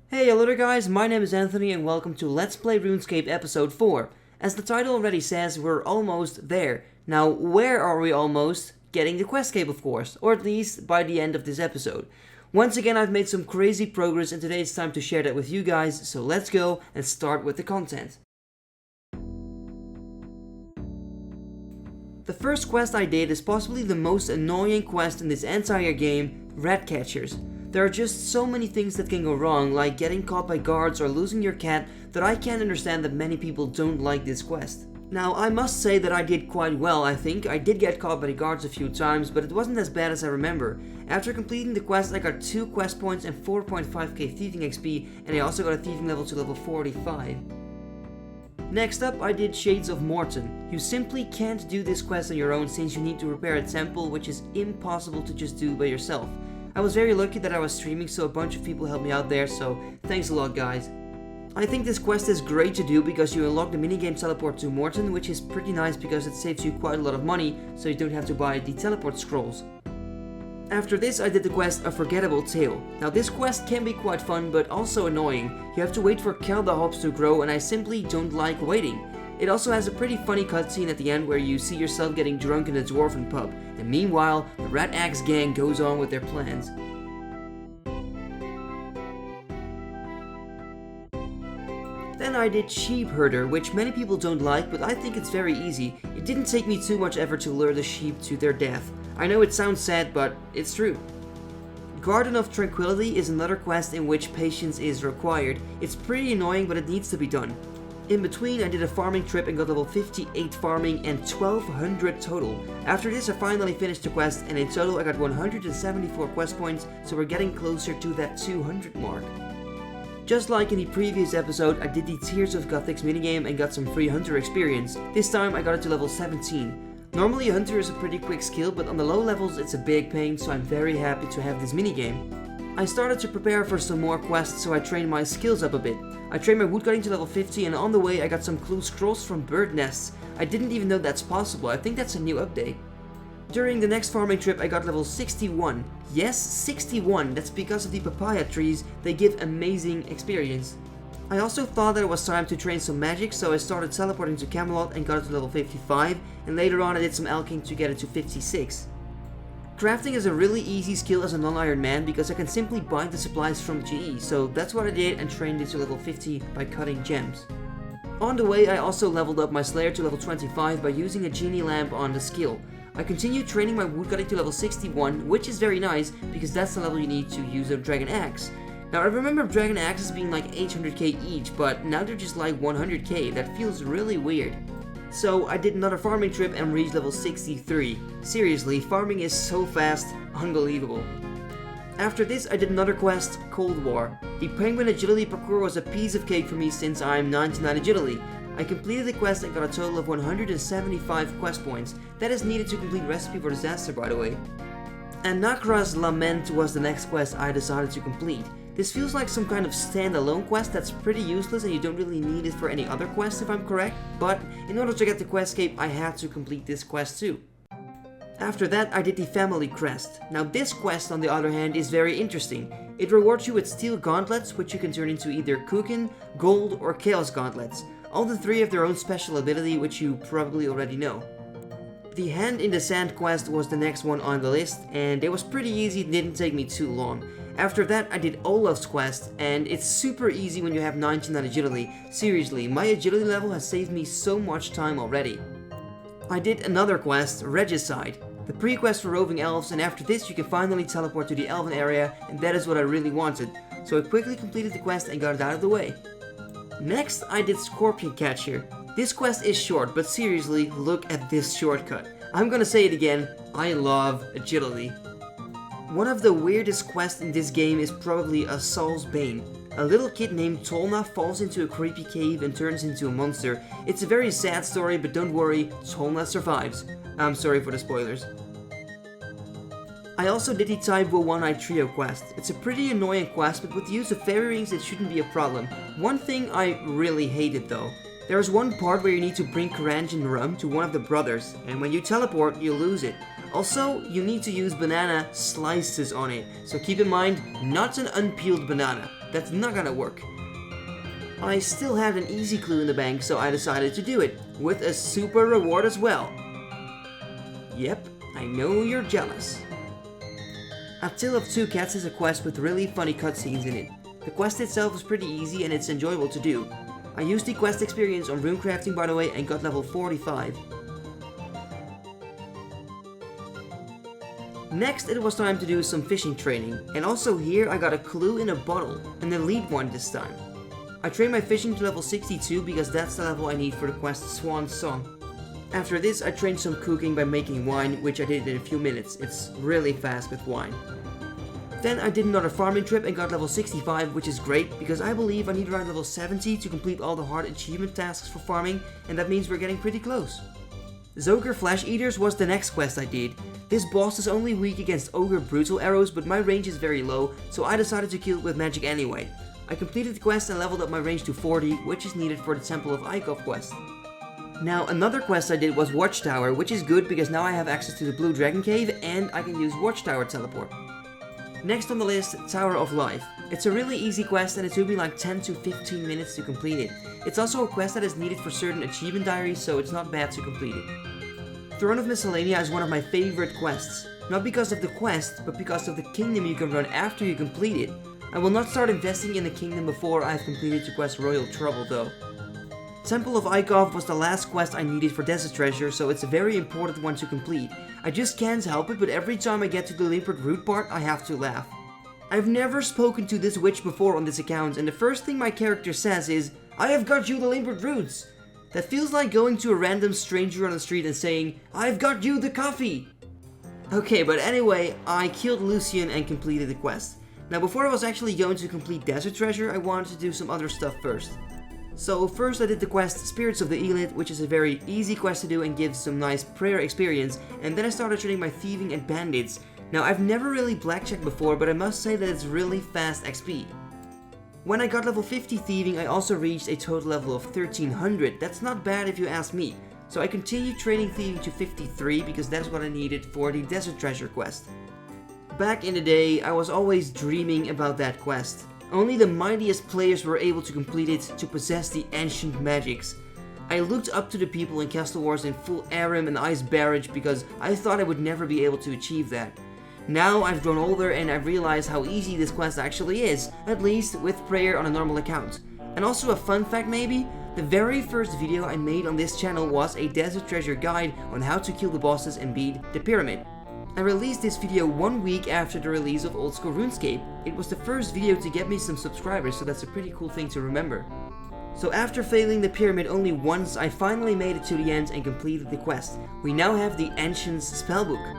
Hey, hello there guys, my name is Anthony and welcome to Let's Play RuneScape episode 4. As the title already says, we're almost there. Now, where are we almost? Getting the quest cape, of course, or at least by the end of this episode. Once again, I've made some crazy progress and today it's time to share that with you guys, so let's go and start with the content. The first quest I did is possibly the most annoying quest in this entire game, rat catchers. There are just so many things that can go wrong, like getting caught by guards or losing your cat, that I can't understand that many people don't like this quest. Now, I must say that I did quite well, I think. I did get caught by the guards a few times, but it wasn't as bad as I remember. After completing the quest, I got 2 quest points and 4.5k thieving XP, and I also got a thieving level to level 45. Next up, I did Shades of Morton. You simply can't do this quest on your own since you need to repair a temple, which is impossible to just do by yourself. I was very lucky that I was streaming, so a bunch of people helped me out there, so thanks a lot guys. I think this quest is great to do because you unlock the minigame teleport to Morton, which is pretty nice because it saves you quite a lot of money, so you don't have to buy the teleport scrolls. After this, I did the quest A Forgettable Tale. Now this quest can be quite fun, but also annoying. You have to wait for Kelda hops to grow, and I simply don't like waiting. It also has a pretty funny cutscene at the end where you see yourself getting drunk in a dwarven pub, and meanwhile, the Rat Axe gang goes on with their plans. Then I did Sheep Herder, which many people don't like, but I think it's very easy. It didn't take me too much effort to lure the sheep to their death. I know it sounds sad, but it's true. Garden of Tranquility is another quest in which patience is required. It's pretty annoying, but it needs to be done. In between, I did a farming trip and got level 58 farming and 1200 total. After this, I finally finished the quest, and in total I got 174 quest points, so we're getting closer to that 200 mark. Just like in the previous episode, I did the Tears of Gothix minigame and got some free hunter experience. This time I got it to level 17. Normally a hunter is a pretty quick skill, but on the low levels it's a big pain, so I'm very happy to have this minigame. I started to prepare for some more quests, so I trained my skills up a bit. I trained my woodcutting to level 50, and on the way I got some clue scrolls from bird nests. I didn't even know that's possible. I think that's a new update. During the next farming trip I got level 61. Yes, 61, that's because of the papaya trees. They give amazing experience. I also thought that it was time to train some magic, so I started teleporting to Camelot and got it to level 55, and later on I did some alching to get it to 56. Crafting is a really easy skill as a non-iron man because I can simply buy the supplies from GE, so that's what I did and trained it to level 50 by cutting gems. On the way I also leveled up my Slayer to level 25 by using a genie lamp on the skill. I continued training my woodcutting to level 61, which is very nice because that's the level you need to use a dragon axe. Now I remember dragon axes being like 800k each, but now they're just like 100k. That feels really weird. So I did another farming trip and reached level 63. Seriously, farming is so fast, unbelievable. After this I did another quest, Cold War. The penguin agility parkour was a piece of cake for me since I'm 99 agility. I completed the quest and got a total of 175 quest points. That is needed to complete Recipe for Disaster, by the way. And Nakra's Lament was the next quest I decided to complete. This feels like some kind of standalone quest that's pretty useless and you don't really need it for any other quest if I'm correct, but in order to get the quest cape I had to complete this quest too. After that I did the Family Crest. Now this quest on the other hand is very interesting. It rewards you with steel gauntlets which you can turn into either Kukin, Gold or Chaos gauntlets. All the 3 have their own special ability which you probably already know. The Hand in the Sand quest was the next one on the list and it was pretty easy, it didn't take me too long. After that I did Olaf's quest and it's super easy when you have 99 agility. Seriously, my agility level has saved me so much time already. I did another quest, Regicide, the pre-quest for roving elves, and after this you can finally teleport to the elven area and that is what I really wanted. So I quickly completed the quest and got it out of the way. Next I did Scorpion Catcher. This quest is short, but seriously, look at this shortcut. I'm gonna say it again, I love agility. One of the weirdest quests in this game is probably a Saul's Bane. A little kid named Tolna falls into a creepy cave and turns into a monster. It's a very sad story, but don't worry, Tolna survives. I'm sorry for the spoilers. I also did the Taibo One-Eye Trio quest. It's a pretty annoying quest, but with the use of fairy rings it shouldn't be a problem. One thing I really hated though. There is one part where you need to bring Karanjan rum to one of the brothers, and when you teleport, you lose it. Also, you need to use banana slices on it, so keep in mind, not an unpeeled banana. that's not gonna work. I still had an easy clue in the bank, so I decided to do it, with a super reward as well. Yep, I know you're jealous. A Tale of Two Cats is a quest with really funny cutscenes in it. The quest itself is pretty easy and it's enjoyable to do. I used the quest experience on runecrafting by the way and got level 45. Next it was time to do some fishing training, and also here I got a clue in a bottle, an elite one this time. I trained my fishing to level 62 because that's the level I need for the quest Swan Song. After this I trained some cooking by making wine, which I did in a few minutes. It's really fast with wine. Then I did another farming trip and got level 65, which is great because I believe I need around level 70 to complete all the hard achievement tasks for farming, and that means we're getting pretty close. Zogre Flesh Eaters was the next quest I did. This boss is only weak against Ogre Brutal arrows, but my range is very low, so I decided to kill it with magic anyway. I completed the quest and leveled up my range to 40, which is needed for the Temple of Ikov quest. Now another quest I did was Watchtower, which is good because now I have access to the Blue Dragon Cave and I can use Watchtower teleport. Next on the list, Tower of Life. It's a really easy quest and it took me like 10 to 15 minutes to complete it. It's also a quest that is needed for certain achievement diaries, so it's not bad to complete it. Throne of Miscellanea is one of my favorite quests. Not because of the quest, but because of the kingdom you can run after you complete it. I will not start investing in the kingdom before I have completed the quest Royal Trouble though. Temple of Ikov was the last quest I needed for Desert Treasure, so it's a very important one to complete. I just can't help it, but every time I get to the Limpert root part, I have to laugh. I've never spoken to this witch before on this account, and the first thing my character says is, "I have got you the Limpert roots." That feels like going to a random stranger on the street and saying, "I've got you the coffee." Okay, but anyway, I killed Lucian and completed the quest. Now before I was actually going to complete Desert Treasure, I wanted to do some other stuff first. So first I did the quest Spirits of the Elite, which is a very easy quest to do and gives some nice prayer experience, and then I started training my Thieving and Bandits. Now I've never really blackjacked before, but I must say that it's really fast XP. When I got level 50 Thieving, I also reached a total level of 1300, that's not bad if you ask me. So I continued training Thieving to 53 because that's what I needed for the Desert Treasure quest. Back in the day, I was always dreaming about that quest. Only the mightiest players were able to complete it to possess the ancient magics. I looked up to the people in Castle Wars in full Aram and Ice Barrage because I thought I would never be able to achieve that. Now I've grown older and I've realized how easy this quest actually is, at least with prayer on a normal account. And also a fun fact maybe, the very first video I made on this channel was a Desert Treasure guide on how to kill the bosses and beat the pyramid. I released this video 1 week after the release of Old School RuneScape. It was the first video to get me some subscribers, so that's a pretty cool thing to remember. So after failing the pyramid only once, I finally made it to the end and completed the quest. We now have the Ancients spellbook.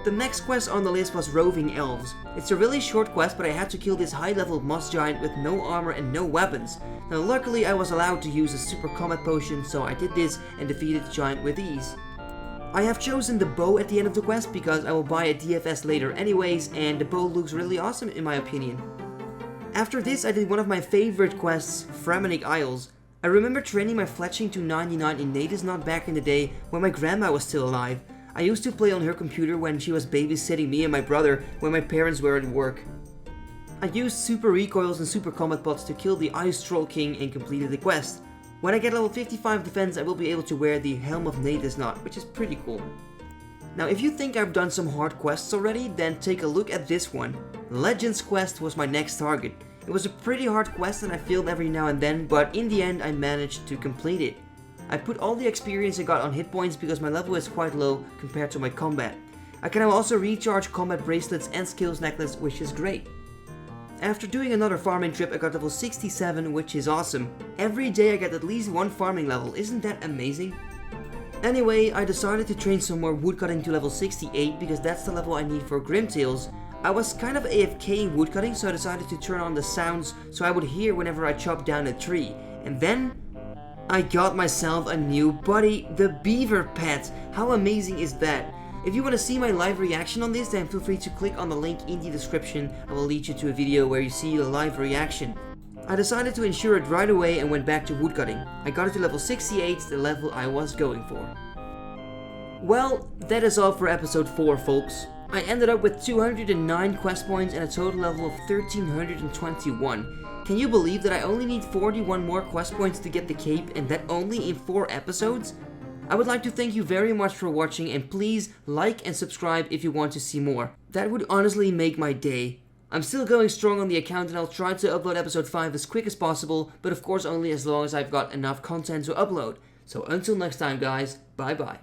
The next quest on the list was Roving Elves. It's a really short quest, but I had to kill this high level moss giant with no armor and no weapons. Now luckily I was allowed to use a super combat potion, so I did this and defeated the giant with ease. I have chosen the bow at the end of the quest because I will buy a DFS later anyways, and the bow looks really awesome in my opinion. After this I did one of my favorite quests, Framenic Isles. I remember training my fletching to 99 in Nadesnot back in the day when my grandma was still alive. I used to play on her computer when she was babysitting me and my brother when my parents were at work. I used super recoils and super combat bots to kill the Ice Troll King and completed the quest. When I get level 55 defense, I will be able to wear the Helm of Nadesnot, which is pretty cool. Now if you think I've done some hard quests already, then take a look at this one. Legends quest was my next target. It was a pretty hard quest and I failed every now and then, but in the end I managed to complete it. I put all the experience I got on hit points because my level is quite low compared to my combat. I can now also recharge combat bracelets and skills necklace, which is great. After doing another farming trip, I got level 67, which is awesome. Every day I get at least one farming level, isn't that amazing? Anyway, I decided to train some more woodcutting to level 68 because that's the level I need for Grimtails. I was kind of AFK in woodcutting, so I decided to turn on the sounds so I would hear whenever I chopped down a tree. And then I got myself a new buddy, the beaver pet. How amazing is that? If you want to see my live reaction on this, then feel free to click on the link in the description. I will lead you to a video where you see the live reaction. I decided to ensure it right away and went back to woodcutting. I got it to level 68, the level I was going for. Well, that is all for episode 4, folks. I ended up with 209 quest points and a total level of 1321. Can you believe that I only need 41 more quest points to get the cape, and that only in 4 episodes? I would like to thank you very much for watching, and please like and subscribe if you want to see more. That would honestly make my day. I'm still going strong on the account, and I'll try to upload episode 5 as quick as possible, but of course only as long as I've got enough content to upload. So until next time guys, bye bye.